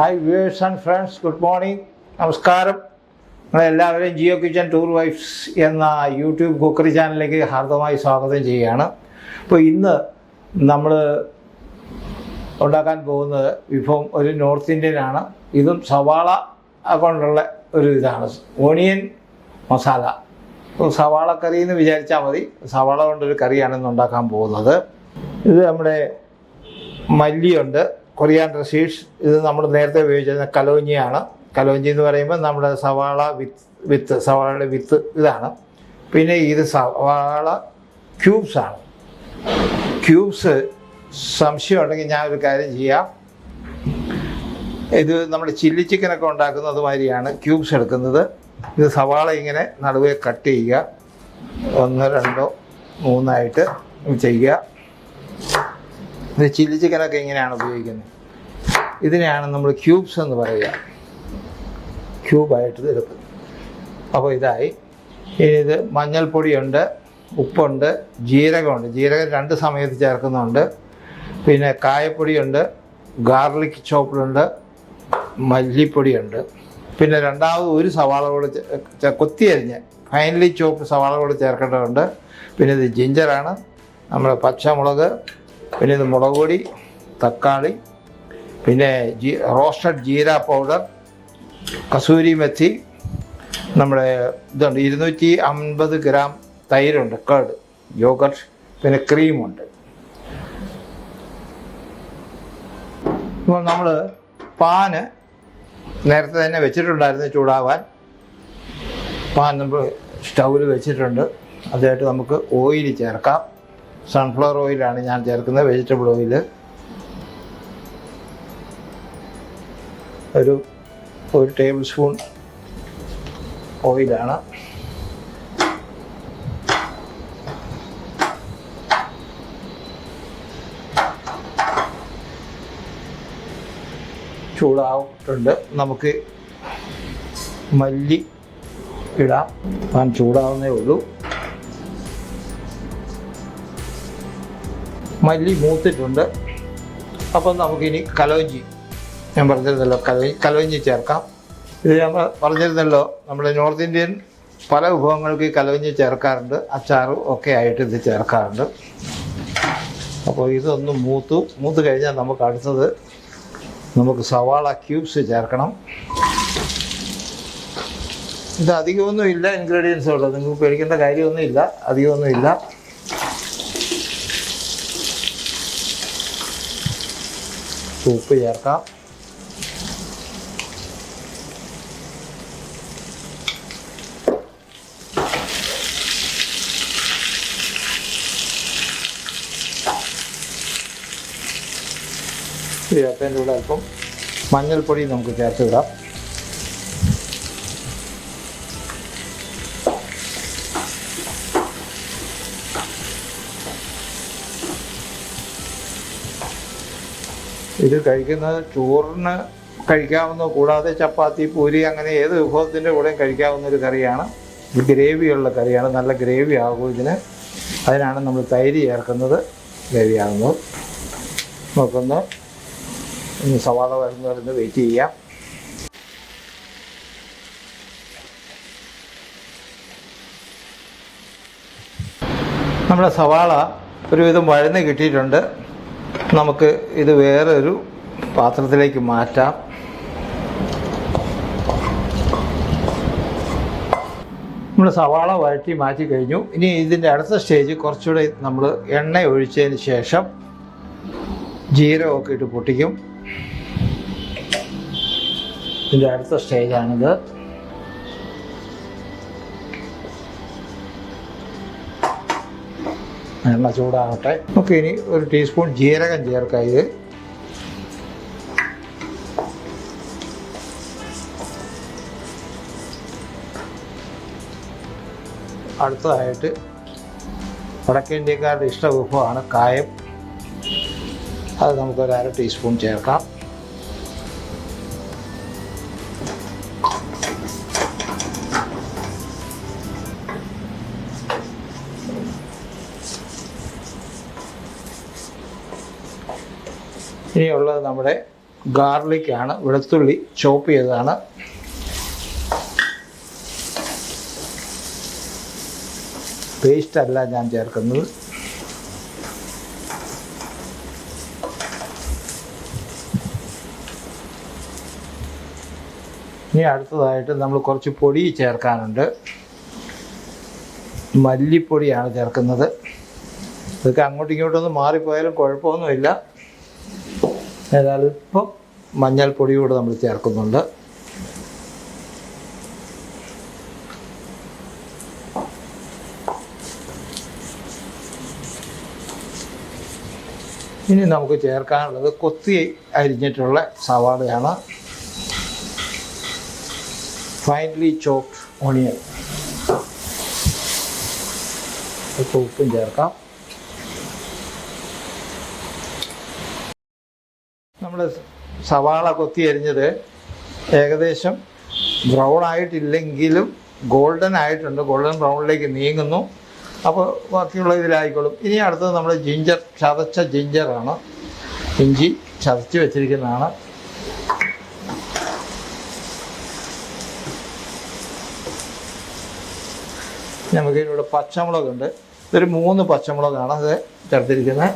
Hi viewers and friends, good morning, നമസ്കാരം. നിങ്ങളെല്ലാവരെയും Jio kitchen tour wives എന്ന യൂട്യൂബ് കുക്കറി ചാനലിലേക്ക് ഹാർദമായി സ്വാഗതം ചെയ്യുകയാണ്. അപ്പോൾ ഇന്ന് നമ്മൾ ഉണ്ടാക്കാൻ പോകുന്നത് വിഭവം ഒരു നോർത്ത് ഇന്ത്യൻ ആണ്. ഇതും സവാള കൊണ്ടുള്ള ഒരു ഇതാണ്, ഓണിയൻ മസാല. സവാള കറി എന്ന് വിചാരിച്ചാൽ മതി. സവാള കൊണ്ടൊരു കറിയാണ് ഇന്ന് ഉണ്ടാക്കാൻ പോകുന്നത്. ഇത് നമ്മുടെ മല്ലിയുണ്ട്, കൊറിയാണ്ടർ സീഡ്സ്. ഇത് നമ്മൾ നേരത്തെ ഉപയോഗിച്ചിരുന്ന കലോഞ്ചിയാണ്. കലോഞ്ചി എന്ന് പറയുമ്പോൾ നമ്മുടെ സവാള സവാളയുടെ വിത്ത് ഇതാണ്. പിന്നെ ഇത് സവാള ക്യൂബ്സാണ്. ക്യൂബ്സ് സംശയം ഉണ്ടെങ്കിൽ ഞാൻ ഒരു കാര്യം ചെയ്യാം. ഇത് നമ്മുടെ ചില്ലി ചിക്കനൊക്കെ ഉണ്ടാക്കുന്നത് മാതിരിയാണ് ക്യൂബ്സ് എടുക്കുന്നത്. ഇത് സവാള ഇങ്ങനെ നടുവേ കട്ട് ചെയ്യുക, 1, 2, 3 ചെയ്യുക. ഇത് ചില്ലി ചിക്കനൊക്കെ ഇങ്ങനെയാണ് ഉപയോഗിക്കുന്നത്. ഇതിനെയാണ് നമ്മൾ ക്യൂബ്സ് എന്ന് പറയുക. ക്യൂബായിട്ട് എടുക്കും. അപ്പോൾ ഇതായി. ഇനി ഇത് മഞ്ഞൾപ്പൊടിയുണ്ട്, ഉപ്പുണ്ട്, ജീരകമുണ്ട്. ജീരകം 2 സമയത്ത് ചേർക്കുന്നുണ്ട്. പിന്നെ കായപ്പൊടിയുണ്ട്, ഗാർലിക് ചോപ്പുണ്ട്, മല്ലിപ്പൊടിയുണ്ട്. പിന്നെ രണ്ടാമത് ഒരു സവാള കൂടെ കൊത്തിയരിഞ്ഞ് ഫൈനലി ചോപ്പ് സവാള കൂടെ ചേർക്കേണ്ടതുണ്ട്. പിന്നെ ഇത് ജിഞ്ചറാണ്, നമ്മുടെ പച്ചമുളക്, പിന്നെ ഇത് മുളക് പൊടി, തക്കാളി, പിന്നെ റോസ്റ്റഡ് ജീര പൗഡർ, കസൂരി മെത്തി, നമ്മുടെ ഇതുണ്ട് 250 ഗ്രാം തൈരുണ്ട്, കേർഡ് യോഗർട്ട്, പിന്നെ ക്രീമുണ്ട്. ഇപ്പോൾ നമ്മൾ പാന് നേരത്തെ തന്നെ വെച്ചിട്ടുണ്ടായിരുന്നു ചൂടാവാൻ. പാൻ നമ്മൾ സ്റ്റൗവിൽ വെച്ചിട്ടുണ്ട്. അതായിട്ട് നമുക്ക് ഓയിൽ ചേർക്കാം. സൺഫ്ലവർ ഓയിലാണ് ഞാൻ ചേർക്കുന്നത്, വെജിറ്റബിൾ ഓയിൽ. ഒരു 1 ടേബിൾ സ്പൂൺ ഓയിലാണ്. ചൂടാവുന്നുണ്ട്. നമുക്ക് മല്ലി ഇടാം. പാൻ ചൂടാവുന്നേ ഉള്ളൂ. മല്ലി മൂത്തിട്ടുണ്ട്. അപ്പം നമുക്കിനി കലോഞ്ചി, ഞാൻ പറഞ്ഞിരുന്നല്ലോ, കലോഞ്ചി ചേർക്കാം. ഇത് ഞാൻ പറഞ്ഞിരുന്നല്ലോ, നമ്മുടെ നോർത്ത് ഇന്ത്യൻ പല വിഭവങ്ങൾക്ക് ഈ കലോഞ്ചി ചേർക്കാറുണ്ട്. അച്ചാറും ഒക്കെ ആയിട്ട് ഇത് ചേർക്കാറുണ്ട്. അപ്പോൾ ഇതൊന്ന് മൂത്ത് കഴിഞ്ഞാൽ നമുക്ക് അടുത്തത് നമുക്ക് സവാള ക്യൂബ്സ് ചേർക്കണം. ഇത് അധികമൊന്നുമില്ല ഇൻഗ്രീഡിയൻസ് ഉള്ളത്, നിങ്ങൾക്ക് പേടിക്കേണ്ട കാര്യമൊന്നുമില്ല, അധികമൊന്നുമില്ല. ഉപ്പ് ചേർക്കാം. ചേർത്തതിൻ്റെ കൂടെ അല്പം മഞ്ഞൾപ്പൊടി നമുക്ക് ചേർത്ത് വിടാം. ഇത് കഴിക്കുന്നത് ചോറിന് കഴിക്കാവുന്ന, കൂടാതെ ചപ്പാത്തി, പൂരി, അങ്ങനെ ഏത് വിഭവത്തിൻ്റെ കൂടെയും കഴിക്കാവുന്ന ഒരു കറിയാണ്. ഇത് ഗ്രേവിയുള്ള കറിയാണ്, നല്ല ഗ്രേവി ആകും ഇതിന്. അതിനാണ് നമ്മൾ തൈര് ചേർക്കുന്നത്, ഗ്രേവി ആകുന്നത്. നമുക്കൊന്ന് സവാള വരുന്നവരുന്ന് വെയിറ്റ് ചെയ്യാം. നമ്മുടെ സവാള ഒരുവിധം വഴന്ന് കിട്ടിയിട്ടുണ്ട്. നമുക്ക് ഇത് വേറൊരു പാത്രത്തിലേക്ക് മാറ്റാം. നമ്മൾ സവാള വഴറ്റി മാറ്റി കഴിഞ്ഞു. ഇനി ഇതിൻ്റെ അടുത്ത സ്റ്റേജ് കുറച്ചുകൂടെ നമ്മൾ എണ്ണ ഒഴിച്ചതിന് ശേഷം ജീരകമൊക്കെ ഇട്ട് പൊട്ടിക്കും. ഇതിൻ്റെ അടുത്ത സ്റ്റേജാണിത്. എണ്ണ ചൂടാകട്ടെ. നമുക്ക് ഇനി 1 ടീസ്പൂൺ ജീരകം ചേർക്കാം. ഇത് അടുത്തതായിട്ട് വടക്കേ ഇന്ത്യക്കാരുടെ ഇഷ്ടവിഭവമാണ് കായം. അത് നമുക്കൊരു 1/2 ടീസ്പൂൺ ചേർക്കാം. ഇനിയുള്ളത് നമ്മുടെ ഗാർലിക്കാണ്, വെളുത്തുള്ളി ചോപ്പ് ചെയ്തതാണ്. പേസ്റ്റ് അല്ല ഞാൻ ചേർക്കുന്നത്. ഇനി അടുത്തതായിട്ട് നമ്മൾ കുറച്ച് പൊടി ചേർക്കാനുണ്ട്. മല്ലിപ്പൊടിയാണ് ചേർക്കുന്നത്. ഇതൊക്കെ അങ്ങോട്ടും ഇങ്ങോട്ടൊന്നും മാറിപ്പോയാലും കുഴപ്പമൊന്നുമില്ല. അല്പം മഞ്ഞൾപ്പൊടി കൂടെ നമ്മൾ ചേർക്കുന്നുണ്ട്. ഇനി നമുക്ക് ചേർക്കാനുള്ളത് കൊത്തി അരിഞ്ഞിട്ടുള്ള സവാളയാണ്. Finely chopped onion. ഉപ്പും ചേർക്കാം. നമ്മൾ സവാള കൊത്തി അരിഞ്ഞത് ഏകദേശം ബ്രൗൺ ആയിട്ടില്ലെങ്കിലും ഗോൾഡൻ ആയിട്ടുണ്ട്. ഗോൾഡൻ ബ്രൗണിലേക്ക് നീങ്ങുന്നു. അപ്പോൾ ബാക്കിയുള്ള ഇതിലായിക്കോളും. ഇനി അടുത്തത് നമ്മൾ ചതച്ച ജിഞ്ചറാണ്. ഇഞ്ചി ചതച്ച് വെച്ചിരിക്കുന്നതാണ്. നമുക്കിതിലൂടെ പച്ചമുളകുണ്ട്. ഇതൊരു 3 പച്ചമുളകാണ് അത് ചേർത്തിരിക്കുന്നത്.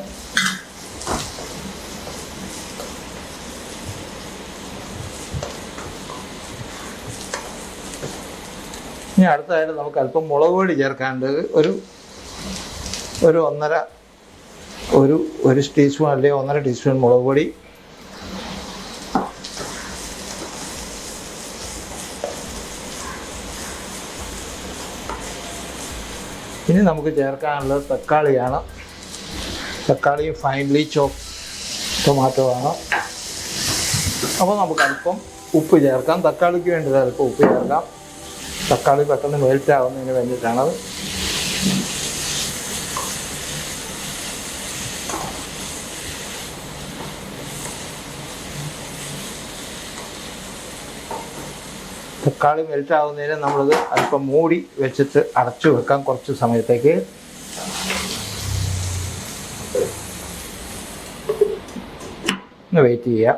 ഇനി അടുത്തതായിട്ട് നമുക്ക് അല്പം മുളക് പൊടി ചേർക്കാനുണ്ട്. ഒരു ടീസ്പൂൺ അല്ലെങ്കിൽ 1.5 ടീസ്പൂൺ മുളക് പൊടി. ഇനി നമുക്ക് ചേർക്കാനുള്ളത് തക്കാളിയാണ്. തക്കാളി ഫൈൻലി ചോപ്പ് ടൊമാറ്റോ ആണ്. അപ്പോൾ നമുക്ക് അല്പം ഉപ്പ് ചേർക്കാം. തക്കാളിക്ക് വേണ്ടി അല്പം ഉപ്പ് ചേർക്കാം. തക്കാളി പെട്ടെന്ന് മെൽറ്റ് ആവുന്നതിന് വേണ്ടിയിട്ടാണത്. തക്കാളി മെൽറ്റ് ആവുന്നതിന് നമ്മളത് അല്പം മൂടി വെച്ചിട്ട് അടച്ചു വെക്കാം കുറച്ച് സമയത്തേക്ക്. വെയിറ്റ് ചെയ്യാം.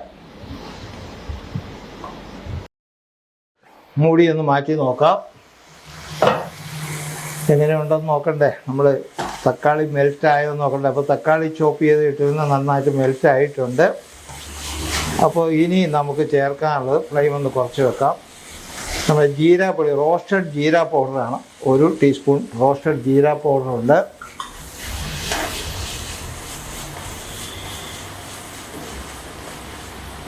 മൂടി ഒന്ന് മാറ്റി നോക്കാം. എങ്ങനെയുണ്ടെന്ന് നോക്കണ്ടേ? നമ്മൾ തക്കാളി മെൽറ്റായോ നോക്കണ്ടേ? അപ്പോൾ തക്കാളി ചോപ്പ് ചെയ്ത് ഇട്ടിരുന്ന നന്നായിട്ട് മെൽറ്റ് ആയിട്ടുണ്ട്. അപ്പോൾ ഇനി നമുക്ക് ചേർക്കാനുള്ളത് ഫ്ലെയിം ഒന്ന് കുറച്ച് വെക്കാം. നമ്മുടെ ജീരാപ്പൊടി, റോസ്റ്റഡ് ജീര പൗഡറാണ്. 1 ടീസ്പൂൺ റോസ്റ്റഡ് ജീര പൗഡറുണ്ട്.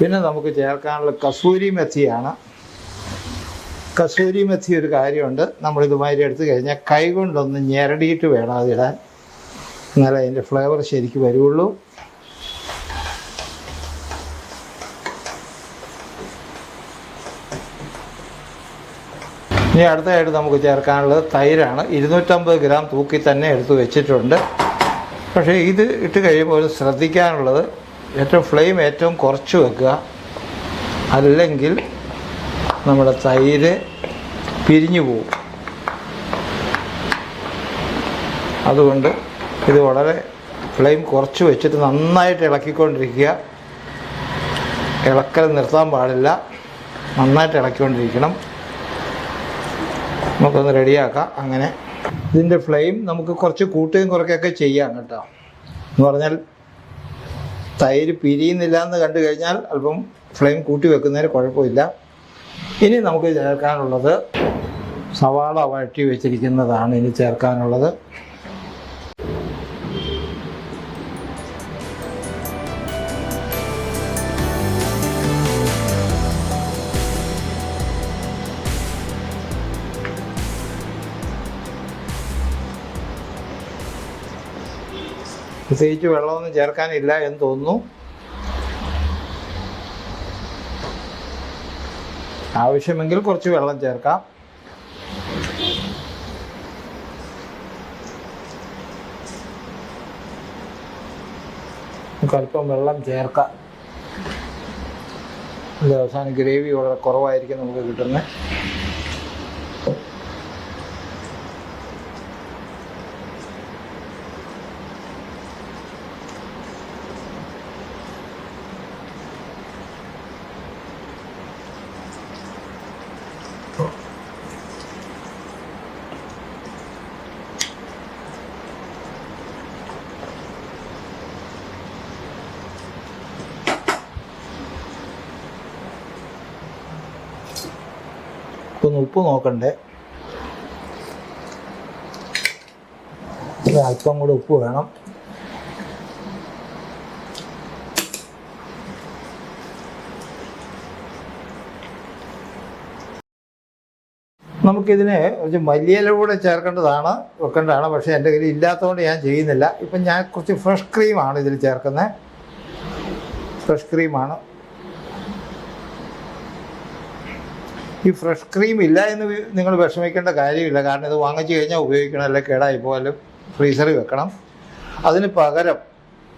പിന്നെ നമുക്ക് ചേർക്കാനുള്ള കസൂരി മെത്തിയാണ്. കസൂരി മെത്തി ഒരു കാര്യമുണ്ട്, നമ്മളിതുമാതിരി എടുത്തു കഴിഞ്ഞാൽ കൈ കൊണ്ടൊന്ന് ഞെരടിയിട്ട് വേണം അതിടാൻ. എന്നാലേ അതിൻ്റെ ഫ്ലേവർ ശരിക്കും വരുള്ളൂ. ഇനി അടുത്തതായിട്ട് നമുക്ക് ചേർക്കാനുള്ളത് തൈരാണ്. 250 ഗ്രാം തൂക്കി തന്നെ എടുത്ത് വെച്ചിട്ടുണ്ട്. പക്ഷേ ഇത് ഇട്ട് കഴിയുമ്പോൾ ശ്രദ്ധിക്കാനുള്ളത് ഫ്ലെയിം ഏറ്റവും കുറച്ച് വെക്കുക. അല്ലെങ്കിൽ നമ്മുടെ തൈര് പിരിഞ്ഞു പോകും. അതുകൊണ്ട് ഇത് വളരെ ഫ്ലെയിം കുറച്ച് വെച്ചിട്ട് നന്നായിട്ട് ഇളക്കിക്കൊണ്ടിരിക്കുക. ഇളക്കൽ നിർത്താൻ പാടില്ല, നന്നായിട്ട് ഇളക്കിക്കൊണ്ടിരിക്കണം. നമുക്കൊന്ന് റെഡിയാക്കാം. അങ്ങനെ ഇതിൻ്റെ ഫ്ലെയിം നമുക്ക് കുറച്ച് കൂട്ടുകയും കുറയ്ക്കുകയൊക്കെ ചെയ്യാം കേട്ടോ. എന്ന് പറഞ്ഞാൽ തൈര് പിരിയുന്നില്ല എന്ന് കണ്ടു കഴിഞ്ഞാൽ അല്പം ഫ്ലെയിം കൂട്ടി വെക്കുന്നതിന് കുഴപ്പമില്ല. ഇനി നമുക്ക് ചേർക്കാനുള്ളത് സവാള വഴറ്റി വെച്ചിരിക്കുന്നതാണ്. ഇനി ചേർക്കാനുള്ളത് പ്രത്യേകിച്ച് വെള്ളമൊന്നും ചേർക്കാനില്ല എന്ന് തോന്നുന്നു. ആവശ്യമെങ്കിൽ കുറച്ച് വെള്ളം ചേർക്കാം. നമുക്ക് അല്പം വെള്ളം ചേർക്കാം. അവസാനം ഗ്രേവി വളരെ കുറവായിരിക്കും നമുക്ക് കിട്ടുന്നത്. നമുക്കൊന്ന് ഉപ്പ് നോക്കണ്ടേ. അല്പം കൂടെ ഉപ്പ് വേണം. നമുക്കിതിന് കുറച്ച് മല്ലിയില കൂടെ വെക്കേണ്ടതാണ്. പക്ഷേ എൻ്റെ കയ്യിൽ ഇല്ലാത്തതുകൊണ്ട് ഞാൻ ചെയ്യുന്നില്ല. ഇപ്പം ഞാൻ കുറച്ച് ഫ്രഷ് ക്രീമാണ് ഇതിൽ ചേർക്കുന്നത്. ഫ്രഷ് ക്രീമാണ്. ഈ ഫ്രഷ് ക്രീം ഇല്ല എന്ന് നിങ്ങൾ വിഷമിക്കേണ്ട കാര്യമില്ല. കാരണം ഇത് വാങ്ങിച്ചു കഴിഞ്ഞാൽ ഉപയോഗിക്കണം, അല്ലെങ്കിൽ കേടായി പോയാലും ഫ്രീസറിൽ വെക്കണം. അതിന് പകരം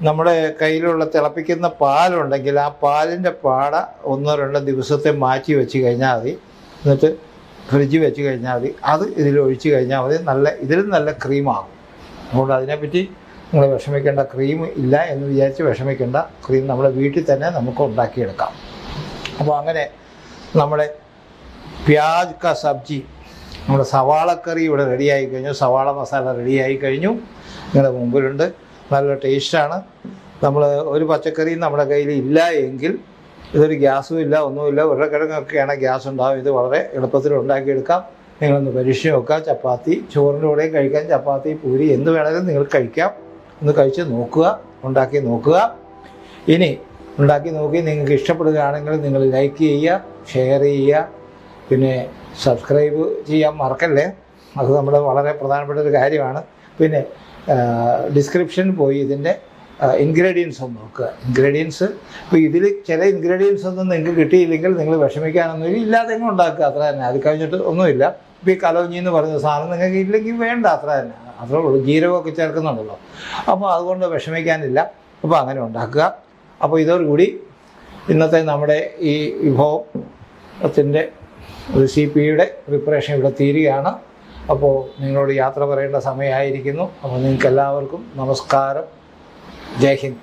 നമ്മുടെ കയ്യിലുള്ള തിളപ്പിക്കുന്ന പാലുണ്ടെങ്കിൽ ആ പാലിൻ്റെ പാട 1-2 ദിവസത്തെ മാറ്റി വെച്ച് കഴിഞ്ഞാൽ മതി. എന്നിട്ട് ഫ്രിഡ്ജിൽ വെച്ച് കഴിഞ്ഞാൽ മതി. അത് ഇതിലൊഴിച്ച് കഴിഞ്ഞാൽ മതി. ഇതിലും നല്ല ക്രീമാകും. അതുകൊണ്ട് അതിനെപ്പറ്റി നിങ്ങൾ വിഷമിക്കേണ്ട. ക്രീം ഇല്ല എന്ന് വിചാരിച്ച് വിഷമിക്കേണ്ട. ക്രീം നമ്മുടെ വീട്ടിൽ തന്നെ നമുക്ക് ഉണ്ടാക്കിയെടുക്കാം. അപ്പോൾ അങ്ങനെ നമ്മുടെ പ്യാജ് കാ സബ്ജി, നമ്മുടെ സവാളക്കറി ഇവിടെ റെഡിയായി കഴിഞ്ഞു. സവാള മസാല റെഡിയായി കഴിഞ്ഞു. നിങ്ങളുടെ മുമ്പിലുണ്ട്. നല്ല ടേസ്റ്റാണ്. നമ്മൾ ഒരു പച്ചക്കറിയും നമ്മുടെ കയ്യിൽ ഇല്ല എങ്കിൽ, ഇതൊരു ഗ്യാസും ഇല്ല, ഒന്നുമില്ല, ഉരുളക്കിഴങ്ങൊക്കെയാണ് ഗ്യാസ് ഉണ്ടാകും. ഇത് വളരെ എളുപ്പത്തിൽ ഉണ്ടാക്കിയെടുക്കാം. നിങ്ങളൊന്ന് പരീക്ഷിച്ച് നോക്കാം. ചപ്പാത്തി ചോറിൻ്റെ കൂടെയും കഴിക്കാം. ചപ്പാത്തി, പൂരി എന്ത് വേണമെങ്കിലും നിങ്ങൾ കഴിക്കാം. ഒന്ന് കഴിച്ച് നോക്കുക, ഉണ്ടാക്കി നോക്കുക. ഇനി ഉണ്ടാക്കി നോക്കി നിങ്ങൾക്ക് ഇഷ്ടപ്പെടുകയാണെങ്കിൽ നിങ്ങൾ ലൈക്ക് ചെയ്യുക, ഷെയർ ചെയ്യുക, പിന്നെ സബ്സ്ക്രൈബ് ചെയ്യാൻ മറക്കല്ലേ. അത് നമ്മുടെ വളരെ പ്രധാനപ്പെട്ട ഒരു കാര്യമാണ്. പിന്നെ ഡിസ്ക്രിപ്ഷനിൽ പോയി ഇതിൻ്റെ ഇൻഗ്രീഡിയൻസ് ഒന്ന് നോക്കുക. ഇൻഗ്രീഡിയൻസ് ഇപ്പോൾ ഇതിൽ ചില ഇൻഗ്രീഡിയൻസ് ഒന്നും നിങ്ങൾക്ക് കിട്ടിയില്ലെങ്കിൽ നിങ്ങൾ വിഷമിക്കാനൊന്നുമില്ല. ഇല്ലാതെ എങ്ങനെ ഉണ്ടാക്കുക, അത്ര തന്നെ. അത് കഴിഞ്ഞിട്ട് ഒന്നുമില്ല. ഇപ്പോൾ ഈ കലോഞ്ഞി എന്ന് പറയുന്ന സാധനം നിങ്ങൾക്ക് ഇല്ലെങ്കിൽ വേണ്ട, അത്ര തന്നെ. അത്രേ ഉള്ളൂ. ജീരകമൊക്കെ ചേർക്കുന്നുണ്ടല്ലോ. അപ്പോൾ അതുകൊണ്ട് വിഷമിക്കാനില്ല. അപ്പോൾ അങ്ങനെ ഉണ്ടാക്കുക. അപ്പോൾ ഇതോടുകൂടി ഇന്നത്തെ നമ്മുടെ ഈ വിഭവത്തിൻ്റെ റെസിപ്പിയുടെ പ്രിപ്പറേഷൻ ഇവിടെ തീരുകയാണ്. അപ്പോൾ നിങ്ങളോട് യാത്ര പറയേണ്ട സമയമായിരിക്കുന്നു. അപ്പോൾ നിങ്ങൾക്ക് എല്ലാവർക്കും നമസ്കാരം. ജയ് ഹിന്ദ്.